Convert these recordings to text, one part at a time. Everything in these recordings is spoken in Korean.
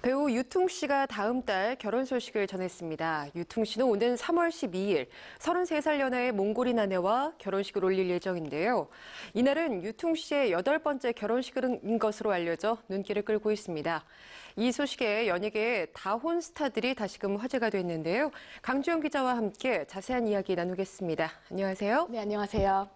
배우 유퉁 씨가 다음 달 결혼 소식을 전했습니다. 유퉁 씨는 오는 3월 12일 33살 연하의 몽골인 아내와 결혼식을 올릴 예정인데요. 이날은 유퉁 씨의 8번째 결혼식인 것으로 알려져 눈길을 끌고 있습니다. 이 소식에 연예계의 다혼 스타들이 다시금 화제가 됐는데요. 강주영 기자와 함께 자세한 이야기 나누겠습니다. 안녕하세요. 네, 안녕하세요.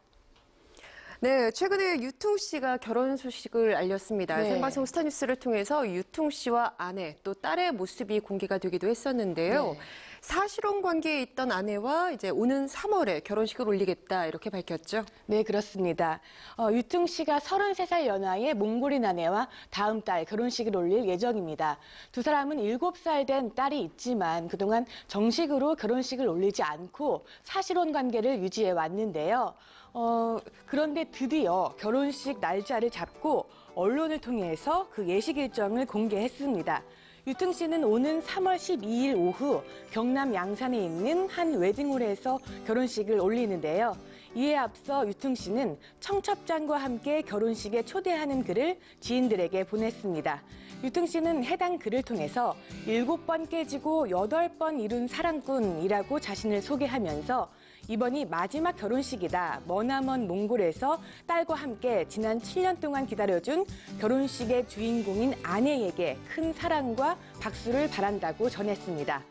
네, 최근에 유퉁 씨가 결혼 소식을 알렸습니다. 네. 생방송 스타뉴스를 통해서 유퉁 씨와 아내 또 딸의 모습이 공개가 되기도 했었는데요. 네. 사실혼 관계에 있던 아내와 이제 오는 3월에 결혼식을 올리겠다 이렇게 밝혔죠. 네, 그렇습니다. 유퉁 씨가 33살 연하의 몽골인 아내와 다음 달 결혼식을 올릴 예정입니다. 두 사람은 7살 된 딸이 있지만 그동안 정식으로 결혼식을 올리지 않고 사실혼 관계를 유지해 왔는데요. 그런데 드디어 결혼식 날짜를 잡고 언론을 통해서 그 예식 일정을 공개했습니다. 유퉁 씨는 오는 3월 12일 오후 경남 양산에 있는 한 웨딩홀에서 결혼식을 올리는데요. 이에 앞서 유퉁 씨는 청첩장과 함께 결혼식에 초대하는 글을 지인들에게 보냈습니다. 유퉁 씨는 해당 글을 통해서 7번 깨지고 8번 이룬 사랑꾼이라고 자신을 소개하면서 이번이 마지막 결혼식이다. 머나먼 몽골에서 딸과 함께 지난 7년 동안 기다려준 결혼식의 주인공인 아내에게 큰 사랑과 박수를 바란다고 전했습니다.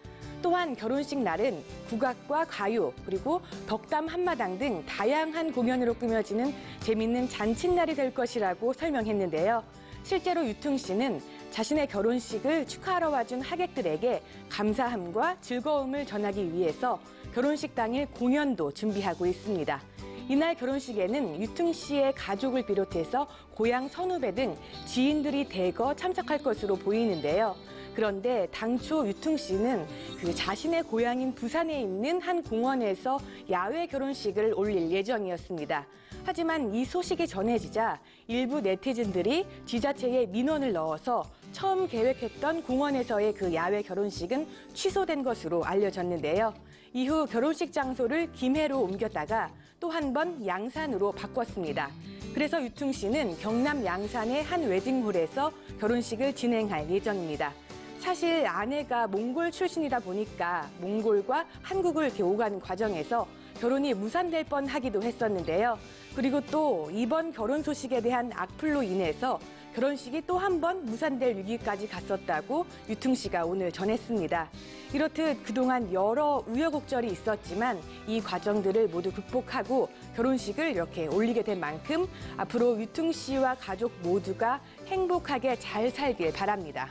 또한 결혼식 날은 국악과 가요, 그리고 덕담 한마당 등 다양한 공연으로 꾸며지는 재밌는 잔칫날이 될 것이라고 설명했는데요. 실제로 유퉁 씨는 자신의 결혼식을 축하하러 와준 하객들에게 감사함과 즐거움을 전하기 위해서 결혼식 당일 공연도 준비하고 있습니다. 이날 결혼식에는 유퉁 씨의 가족을 비롯해서 고향 선후배 등 지인들이 대거 참석할 것으로 보이는데요. 그런데 당초 유퉁 씨는 자신의 고향인 부산에 있는 한 공원에서 야외 결혼식을 올릴 예정이었습니다. 하지만 이 소식이 전해지자 일부 네티즌들이 지자체에 민원을 넣어서 처음 계획했던 공원에서의 그 야외 결혼식은 취소된 것으로 알려졌는데요. 이후 결혼식 장소를 김해로 옮겼다가 또 한 번 양산으로 바꿨습니다. 그래서 유퉁 씨는 경남 양산의 한 웨딩홀에서 결혼식을 진행할 예정입니다. 사실 아내가 몽골 출신이다 보니까 몽골과 한국을 이렇게 오가는 과정에서 결혼이 무산될 뻔하기도 했었는데요. 그리고 또 이번 결혼 소식에 대한 악플로 인해서 결혼식이 또 한 번 무산될 위기까지 갔었다고 유퉁 씨가 오늘 전했습니다. 이렇듯 그동안 여러 우여곡절이 있었지만 이 과정들을 모두 극복하고 결혼식을 이렇게 올리게 된 만큼 앞으로 유퉁 씨와 가족 모두가 행복하게 잘 살길 바랍니다.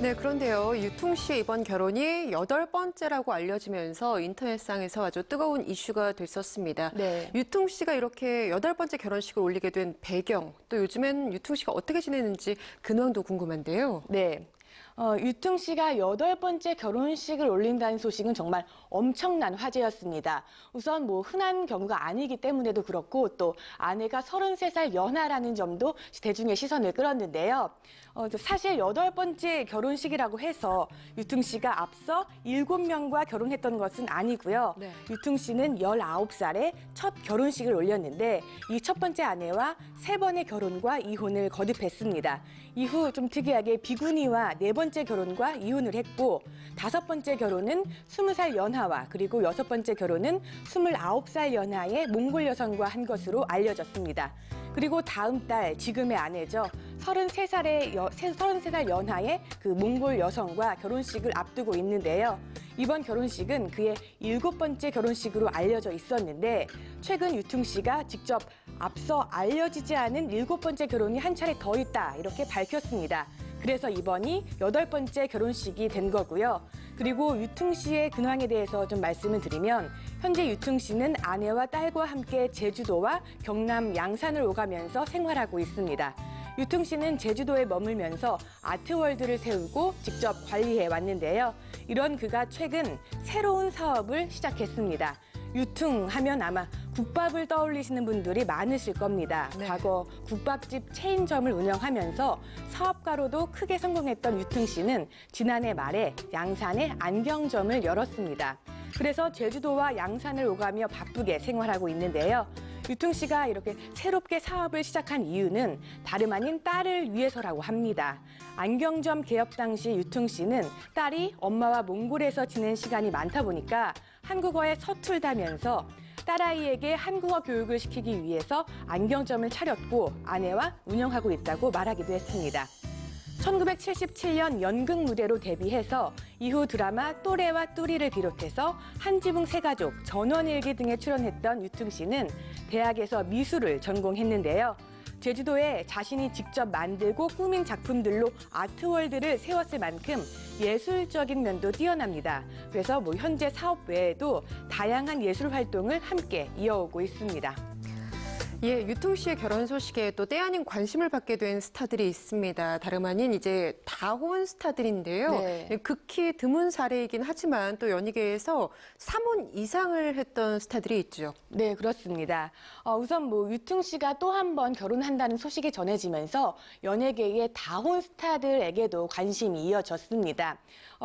네, 그런데요. 유퉁 씨의 이번 결혼이 8번째라고 알려지면서 인터넷상에서 아주 뜨거운 이슈가 됐었습니다. 네. 유퉁 씨가 이렇게 8번째 결혼식을 올리게 된 배경, 또 요즘엔 유퉁 씨가 어떻게 지내는지 근황도 궁금한데요. 네. 유퉁 씨가 8번째 결혼식을 올린다는 소식은 정말 엄청난 화제였습니다. 우선 흔한 경우가 아니기 때문에도 그렇고 또 아내가 33살 연하라는 점도 대중의 시선을 끌었는데요. 사실 8번째 결혼식이라고 해서 유퉁 씨가 앞서 7명과 결혼했던 것은 아니고요. 네. 유퉁 씨는 19살에 첫 결혼식을 올렸는데 이 첫 번째 아내와 3번의 결혼과 이혼을 거듭했습니다. 이후 좀 특이하게 비구니와 4번째 결혼과 이혼을 했고 5번째 결혼은 20살 연하와 그리고 6번째 결혼은 29살 연하의 몽골 여성과 한 것으로 알려졌습니다. 그리고 다음 달 지금의 아내죠. 33살 연하의 그 몽골 여성과 결혼식을 앞두고 있는데요. 이번 결혼식은 그의 7번째 결혼식으로 알려져 있었는데 최근 유퉁 씨가 직접 앞서 알려지지 않은 7번째 결혼이 한 차례 더 있다 이렇게 밝혔습니다. 그래서 이번이 8번째 결혼식이 된 거고요. 그리고 유퉁 씨의 근황에 대해서 좀 말씀을 드리면 현재 유퉁 씨는 아내와 딸과 함께 제주도와 경남 양산을 오가면서 생활하고 있습니다. 유퉁 씨는 제주도에 머물면서 아트월드를 세우고 직접 관리해 왔는데요. 이런 그가 최근 새로운 사업을 시작했습니다. 유퉁 하면 아마 국밥을 떠올리시는 분들이 많으실 겁니다. 네. 과거 국밥집 체인점을 운영하면서 사업가로도 크게 성공했던 유퉁 씨는 지난해 말에 양산에 안경점을 열었습니다. 그래서 제주도와 양산을 오가며 바쁘게 생활하고 있는데요. 유퉁 씨가 이렇게 새롭게 사업을 시작한 이유는 다름 아닌 딸을 위해서라고 합니다. 안경점 개업 당시 유퉁 씨는 딸이 엄마와 몽골에서 지낸 시간이 많다 보니까 한국어에 서툴다면서 딸아이에게 한국어 교육을 시키기 위해서 안경점을 차렸고 아내와 운영하고 있다고 말하기도 했습니다. 1977년 연극 무대로 데뷔해서 이후 드라마 또래와 뚜리를 비롯해서 한지붕 세가족, 전원일기 등에 출연했던 유퉁 씨는 대학에서 미술을 전공했는데요. 제주도에 자신이 직접 만들고 꾸민 작품들로 아트월드를 세웠을 만큼 예술적인 면도 뛰어납니다. 그래서 현재 사업 외에도 다양한 예술 활동을 함께 이어오고 있습니다. 예, 유퉁 씨의 결혼 소식에 또 때 아닌 관심을 받게 된 스타들이 있습니다. 다름 아닌 이제 다혼 스타들인데요. 네. 극히 드문 사례이긴 하지만 또 연예계에서 3혼 이상을 했던 스타들이 있죠. 네, 그렇습니다. 우선 유퉁 씨가 또 한 번 결혼한다는 소식이 전해지면서 연예계의 다혼 스타들에게도 관심이 이어졌습니다.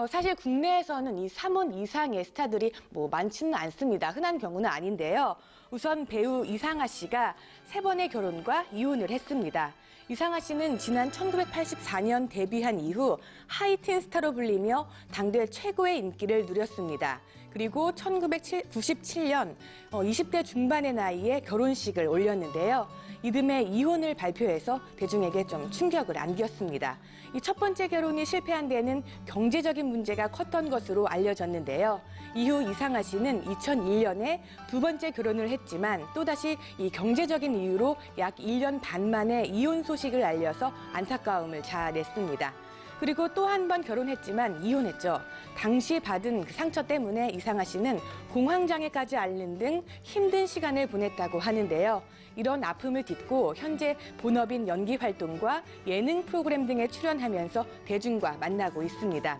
사실 국내에서는 이 3혼 이상의 스타들이 많지는 않습니다. 흔한 경우는 아닌데요. 우선 배우 이상하 씨가 3번의 결혼과 이혼을 했습니다. 이상하 씨는 지난 1984년 데뷔한 이후 하이틴 스타로 불리며 당대 최고의 인기를 누렸습니다. 그리고 1997년 20대 중반의 나이에 결혼식을 올렸는데요. 이듬해 이혼을 발표해서 대중에게 좀 충격을 안겼습니다. 이 첫 번째 결혼이 실패한 데는 경제적인 문제가 컸던 것으로 알려졌는데요. 이후 이상하 씨는 2001년에 두 번째 결혼을 했지만 또다시 이 경제적인 이유로 약 1년 반 만에 이혼 소식을 알려서 안타까움을 자아냈습니다. 그리고 또 한 번 결혼했지만 이혼했죠. 당시 받은 그 상처 때문에 이상하 씨는 공황장애까지 앓는 등 힘든 시간을 보냈다고 하는데요. 이런 아픔을 딛고 현재 본업인 연기 활동과 예능 프로그램 등에 출연하면서 대중과 만나고 있습니다.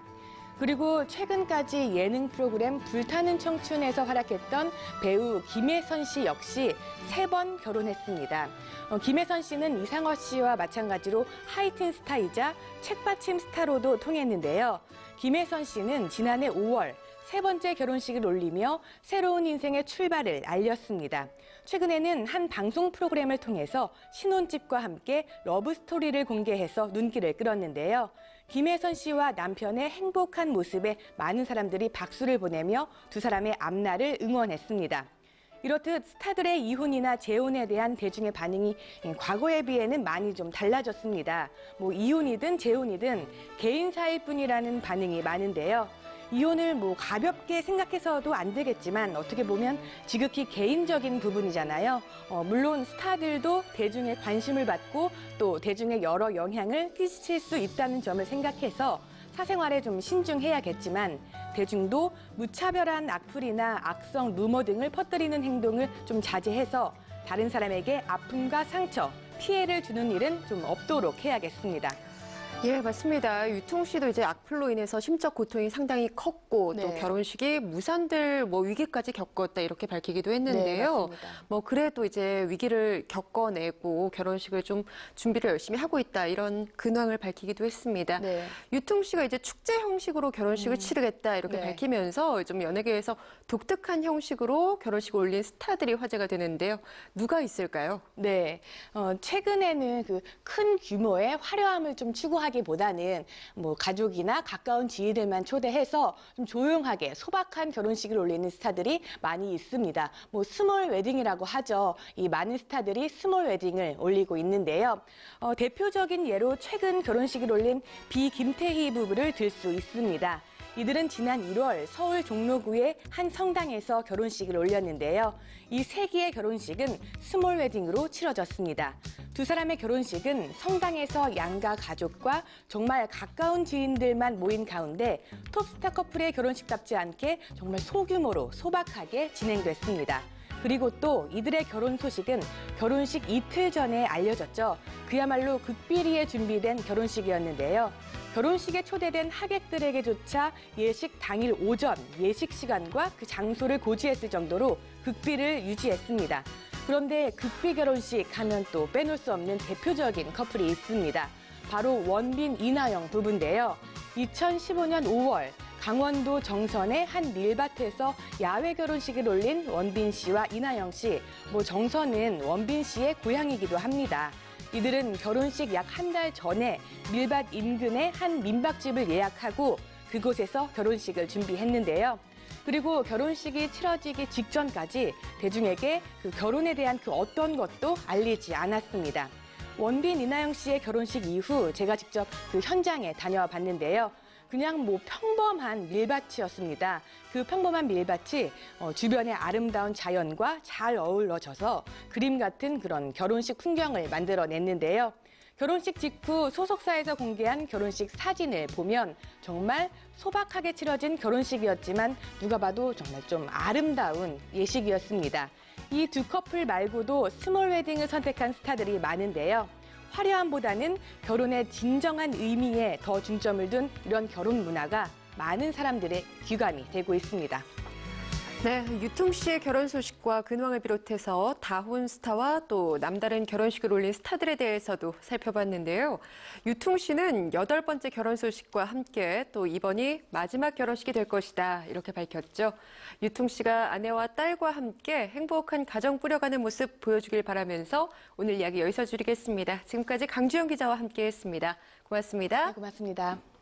그리고 최근까지 예능 프로그램 불타는 청춘에서 활약했던 배우 김혜선 씨 역시 3번 결혼했습니다. 김혜선 씨는 이상화 씨와 마찬가지로 하이틴 스타이자 책받침 스타로도 통했는데요. 김혜선 씨는 지난해 5월 3번째 결혼식을 올리며 새로운 인생의 출발을 알렸습니다. 최근에는 한 방송 프로그램을 통해서 신혼집과 함께 러브스토리를 공개해서 눈길을 끌었는데요. 김혜선 씨와 남편의 행복한 모습에 많은 사람들이 박수를 보내며 두 사람의 앞날을 응원했습니다. 이렇듯 스타들의 이혼이나 재혼에 대한 대중의 반응이 과거에 비해는 많이 좀 달라졌습니다. 이혼이든 재혼이든 개인사일 뿐이라는 반응이 많은데요. 이혼을 가볍게 생각해서도 안 되겠지만 어떻게 보면 지극히 개인적인 부분이잖아요. 물론 스타들도 대중의 관심을 받고 또 대중의 여러 영향을 끼칠 수 있다는 점을 생각해서 사생활에 좀 신중해야겠지만 대중도 무차별한 악플이나 악성 루머 등을 퍼뜨리는 행동을 좀 자제해서 다른 사람에게 아픔과 상처, 피해를 주는 일은 좀 없도록 해야겠습니다. 예, 맞습니다. 유퉁 씨도 이제 악플로 인해서 심적 고통이 상당히 컸고 또 네. 결혼식이 무산될 위기까지 겪었다 이렇게 밝히기도 했는데요. 네, 맞습니다. 그래도 이제 위기를 겪어내고 결혼식을 좀 준비를 열심히 하고 있다 이런 근황을 밝히기도 했습니다. 네. 유퉁 씨가 이제 축제 형식으로 결혼식을 치르겠다 이렇게 네. 밝히면서 좀 연예계에서 독특한 형식으로 결혼식을 올린 스타들이 화제가 되는데요. 누가 있을까요? 네, 최근에는 그 큰 규모의 화려함을 좀 추구하기보다는 가족이나 가까운 지인들만 초대해서 좀 조용하게 소박한 결혼식을 올리는 스타들이 많이 있습니다. 스몰 웨딩이라고 하죠. 이 많은 스타들이 스몰 웨딩을 올리고 있는데요. 대표적인 예로 최근 결혼식을 올린 비김태희 부부를 들 수 있습니다. 이들은 지난 1월 서울 종로구의 한 성당에서 결혼식을 올렸는데요. 이 세기의 결혼식은 스몰 웨딩으로 치러졌습니다. 두 사람의 결혼식은 성당에서 양가 가족과 정말 가까운 지인들만 모인 가운데 톱스타 커플의 결혼식답지 않게 정말 소규모로 소박하게 진행됐습니다. 그리고 또 이들의 결혼 소식은 결혼식 이틀 전에 알려졌죠. 그야말로 극비리에 준비된 결혼식이었는데요. 결혼식에 초대된 하객들에게조차 예식 당일 오전 예식 시간과 그 장소를 고지했을 정도로 극비를 유지했습니다. 그런데 극비 결혼식 하면 또 빼놓을 수 없는 대표적인 커플이 있습니다. 바로 원빈, 이나영 부부인데요. 2015년 5월 강원도 정선의 한 밀밭에서 야외 결혼식을 올린 원빈 씨와 이나영 씨. 정선은 원빈 씨의 고향이기도 합니다. 이들은 결혼식 약 한 달 전에 밀밭 인근의 한 민박집을 예약하고 그곳에서 결혼식을 준비했는데요. 그리고 결혼식이 치러지기 직전까지 대중에게 그 결혼에 대한 그 어떤 것도 알리지 않았습니다. 원빈, 이나영 씨의 결혼식 이후 제가 직접 그 현장에 다녀와 봤는데요. 그냥 평범한 밀밭이었습니다. 그 평범한 밀밭이 주변의 아름다운 자연과 잘 어우러져서 그림 같은 그런 결혼식 풍경을 만들어냈는데요. 결혼식 직후 소속사에서 공개한 결혼식 사진을 보면 정말 소박하게 치러진 결혼식이었지만 누가 봐도 정말 좀 아름다운 예식이었습니다. 이 두 커플 말고도 스몰 웨딩을 선택한 스타들이 많은데요. 화려함보다는 결혼의 진정한 의미에 더 중점을 둔 이런 결혼 문화가 많은 사람들의 귀감이 되고 있습니다. 네, 유퉁 씨의 결혼 소식과 근황을 비롯해서 다혼 스타와 또 남다른 결혼식을 올린 스타들에 대해서도 살펴봤는데요. 유퉁 씨는 8번째 결혼 소식과 함께 또 이번이 마지막 결혼식이 될 것이다 이렇게 밝혔죠. 유퉁 씨가 아내와 딸과 함께 행복한 가정 꾸려가는 모습 보여주길 바라면서 오늘 이야기 여기서 줄이겠습니다. 지금까지 강주영 기자와 함께했습니다. 고맙습니다. 네, 고맙습니다.